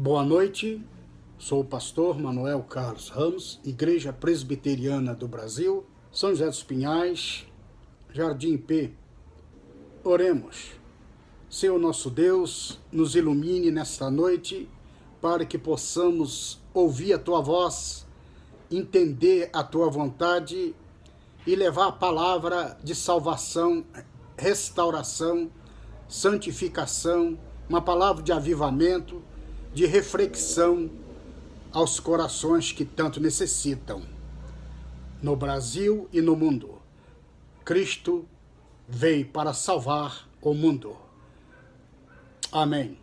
Boa noite, sou o pastor Manuel Carlos Ramos, Igreja Presbiteriana do Brasil, São José dos Pinhais, Jardim P. Oremos. Senhor nosso Deus, nos ilumine nesta noite para que possamos ouvir a Tua voz, entender a Tua vontade e levar a palavra de salvação, restauração, santificação, uma palavra de avivamento, de reflexão aos corações que tanto necessitam. No Brasil e no mundo, Cristo veio para salvar o mundo. Amém.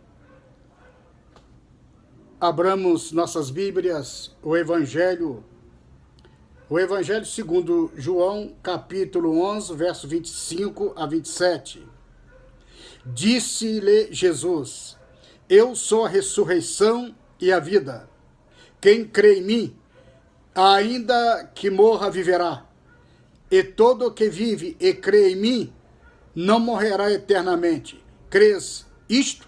Abramos nossas Bíblias, o Evangelho segundo João, capítulo 11, verso 25 a 27. Disse-lhe Jesus: Eu sou a ressurreição e a vida. Quem crê em mim, ainda que morra, viverá. E todo o que vive e crê em mim, não morrerá eternamente. Crês isto?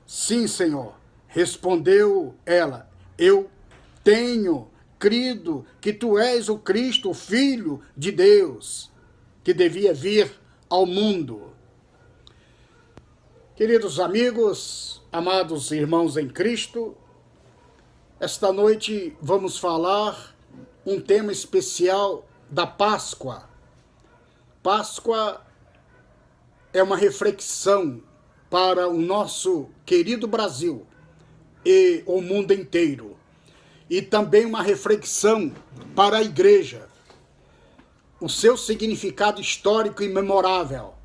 Sim, Senhor, respondeu ela. Eu tenho crido que tu és o Cristo, o Filho de Deus, que devia vir ao mundo. Queridos amigos, amados irmãos em Cristo, esta noite vamos falar um tema especial da Páscoa. Páscoa é uma reflexão para o nosso querido Brasil e o mundo inteiro. E também uma reflexão para a igreja. O seu significado histórico e memorável.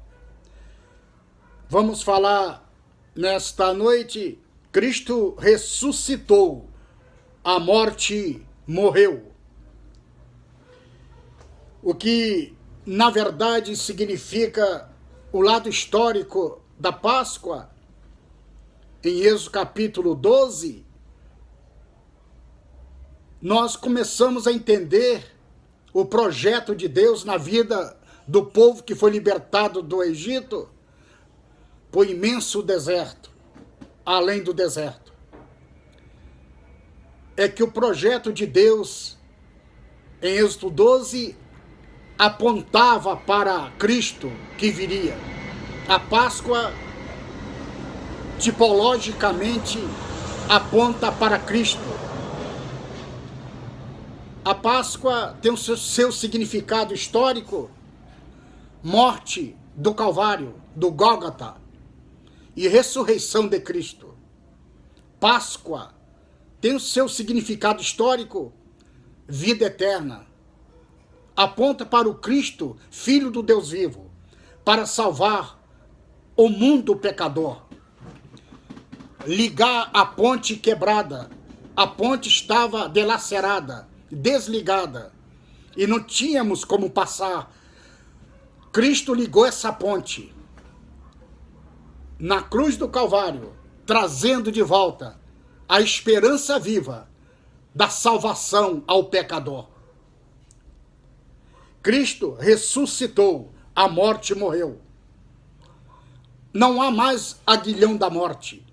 Vamos falar nesta noite, Cristo ressuscitou, a morte morreu. O que, na verdade, significa o lado histórico da Páscoa, em Êxodo capítulo 12, nós começamos a entender o projeto de Deus na vida do povo que foi libertado do Egito, para o imenso deserto, além do deserto. É que o projeto de Deus, em Êxodo 12, apontava para Cristo que viria. A Páscoa, tipologicamente, aponta para Cristo. A Páscoa tem o seu significado histórico, morte do Calvário, do Gólgota, e ressurreição de Cristo. Páscoa tem o seu significado histórico, vida eterna. Aponta para o Cristo, Filho do Deus vivo, para salvar o mundo pecador. Ligar a ponte quebrada. A ponte estava dilacerada, desligada, e não tínhamos como passar. Cristo ligou essa ponte na cruz do Calvário, trazendo de volta a esperança viva da salvação ao pecador. Cristo ressuscitou, a morte morreu. Não há mais aguilhão da morte.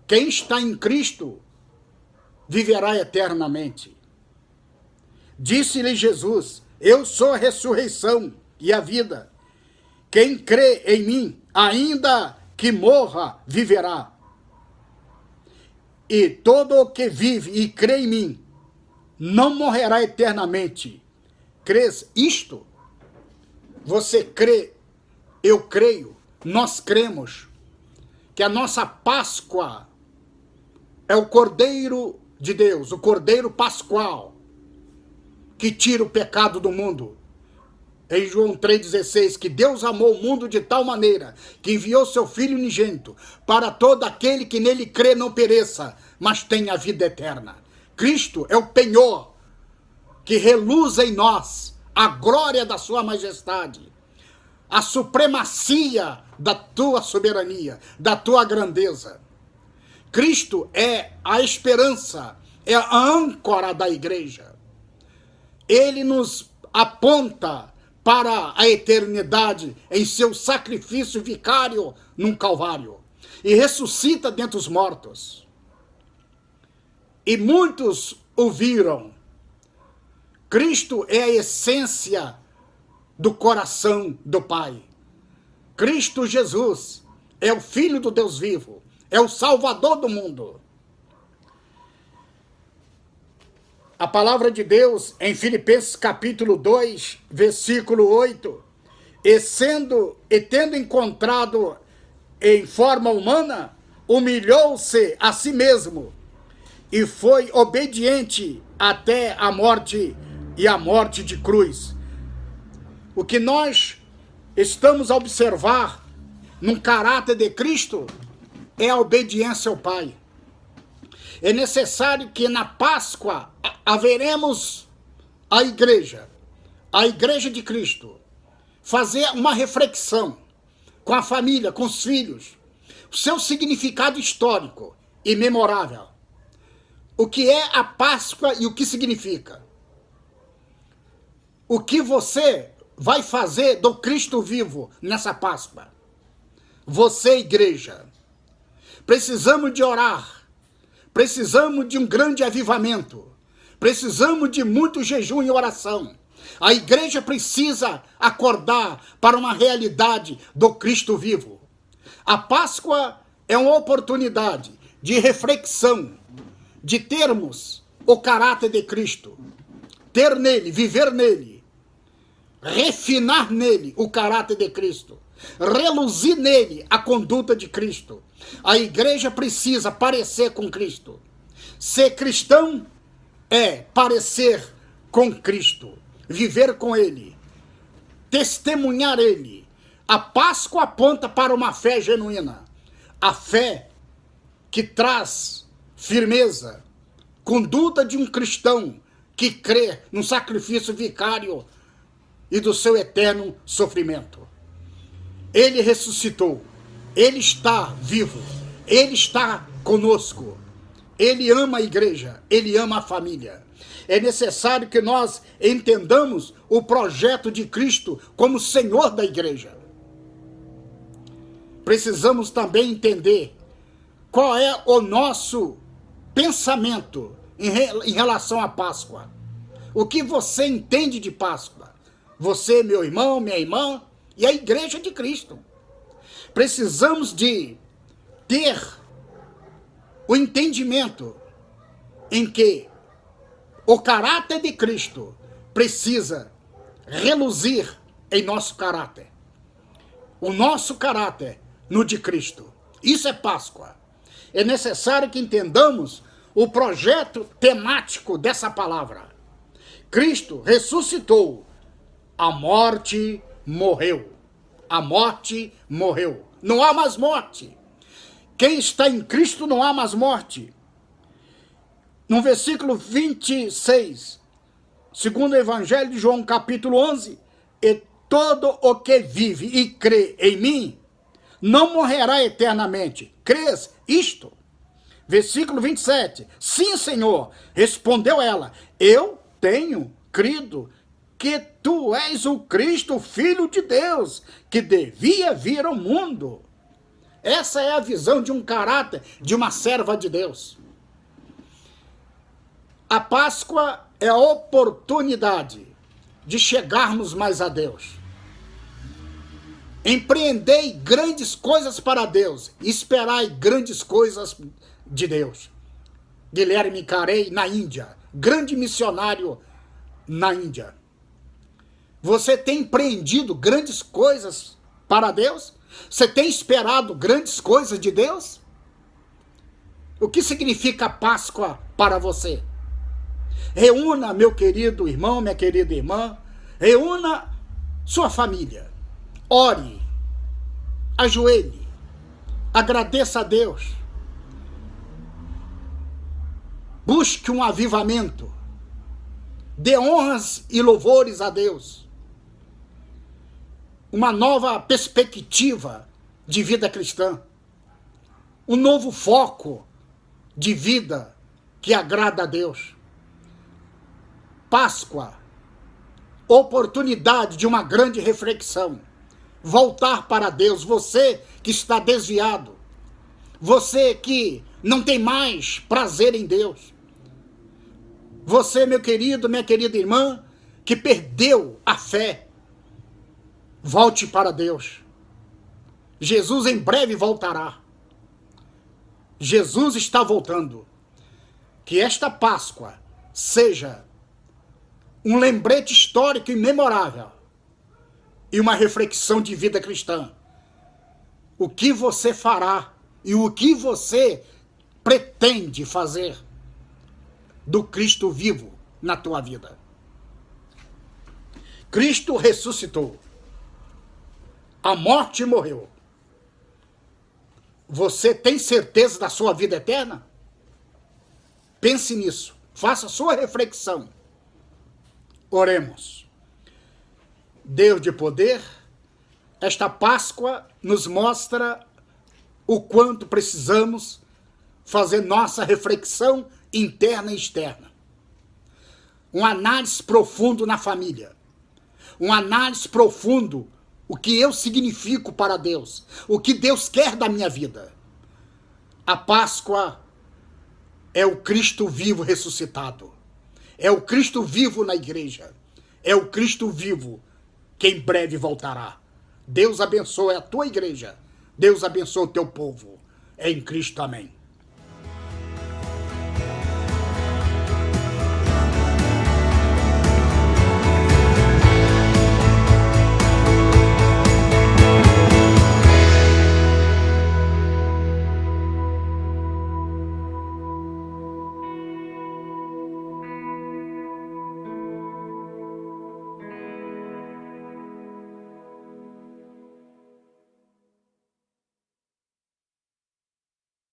Quem está em Cristo viverá eternamente. Disse-lhe Jesus: Eu sou a ressurreição e a vida. Quem crê em mim, ainda que morra, viverá. E todo o que vive e crê em mim não morrerá eternamente. Crês isto? Você crê, eu creio, nós cremos que a nossa Páscoa é o Cordeiro de Deus, o Cordeiro Pascual, que tira o pecado do mundo. Em João 3,16, que Deus amou o mundo de tal maneira que enviou seu Filho unigênito para todo aquele que nele crê não pereça, mas tenha vida eterna. Cristo é o penhor que reluz em nós a glória da sua majestade, a supremacia da tua soberania, da tua grandeza. Cristo é a esperança, é a âncora da igreja. Ele nos aponta para a eternidade em seu sacrifício vicário num Calvário. e ressuscita dentre os mortos. E muitos o viram. Cristo é a essência do coração do Pai. Cristo Jesus é o Filho do Deus vivo, é o Salvador do mundo. A palavra de Deus em Filipenses capítulo 2, versículo 8, e tendo encontrado em forma humana, humilhou-se a si mesmo e foi obediente até a morte e a morte de cruz. O que nós estamos a observar no caráter de Cristo é a obediência ao Pai. É necessário que na Páscoa haveremos a igreja de Cristo, fazer uma reflexão com a família, com os filhos, o seu significado histórico e memorável. O que é a Páscoa e o que significa? O que você vai fazer do Cristo vivo nessa Páscoa? Você, igreja, precisamos de orar, precisamos de um grande avivamento, precisamos de muito jejum e oração. A igreja precisa acordar para uma realidade do Cristo vivo. A Páscoa é uma oportunidade de reflexão, de termos o caráter de Cristo, ter nele, viver nele, refinar nele o caráter de Cristo, reluzir nele a conduta de Cristo. A igreja precisa parecer com Cristo. Ser cristão é parecer com Cristo, viver com ele, testemunhar ele. A Páscoa aponta para uma fé genuína, a fé que traz firmeza, conduta de um cristão que crê no sacrifício vicário e do seu eterno sofrimento. Ele ressuscitou, ele está vivo, ele está conosco, ele ama a igreja, ele ama a família. É necessário que nós entendamos o projeto de Cristo como Senhor da igreja. Precisamos também entender qual é o nosso pensamento em relação à Páscoa. O que você entende de Páscoa? Você, meu irmão, minha irmã, e a igreja de Cristo. Precisamos de ter o entendimento em que o caráter de Cristo precisa reluzir em nosso caráter. O nosso caráter no de Cristo. Isso é Páscoa. É necessário que entendamos o projeto temático dessa palavra. Cristo ressuscitou. A morte morreu. A morte morreu. Não há mais morte. Quem está em Cristo não há mais morte. No versículo 26, segundo o Evangelho de João, capítulo 11, e todo o que vive e crê em mim, não morrerá eternamente. Crês isto? Versículo 27, sim, Senhor, respondeu ela, eu tenho crido que tu és o Cristo, Filho de Deus, que devia vir ao mundo. Essa é a visão de um caráter de uma serva de Deus. A Páscoa é a oportunidade de chegarmos mais a Deus. Empreendei grandes coisas para Deus, esperai grandes coisas de Deus. Guilherme Carey, na Índia, grande missionário na Índia. Você tem empreendido grandes coisas para Deus? Você tem esperado grandes coisas de Deus? O que significa Páscoa para você? Reúna, meu querido irmão, minha querida irmã, reúna sua família. Ore, ajoelhe, agradeça a Deus. Busque um avivamento. Dê honras e louvores a Deus. Uma nova perspectiva de vida cristã. Um novo foco de vida que agrada a Deus. Páscoa, oportunidade de uma grande reflexão. Voltar para Deus, você que está desviado. Você que não tem mais prazer em Deus. Você, meu querido, minha querida irmã, que perdeu a fé. Volte para Deus. Jesus em breve voltará. Jesus está voltando. Que esta Páscoa seja um lembrete histórico e memorável e uma reflexão de vida cristã. O que você fará e o que você pretende fazer do Cristo vivo na tua vida. Cristo ressuscitou. A morte morreu. Você tem certeza da sua vida eterna? Pense nisso. Faça a sua reflexão. Oremos. Deus de poder, esta Páscoa nos mostra o quanto precisamos fazer nossa reflexão interna e externa. Um análise profundo na família. Um análise profundo o que eu significo para Deus. O que Deus quer da minha vida. A Páscoa é o Cristo vivo ressuscitado. É o Cristo vivo na igreja. É o Cristo vivo que em breve voltará. Deus abençoe a tua igreja. Deus abençoe o teu povo. É em Cristo, amém.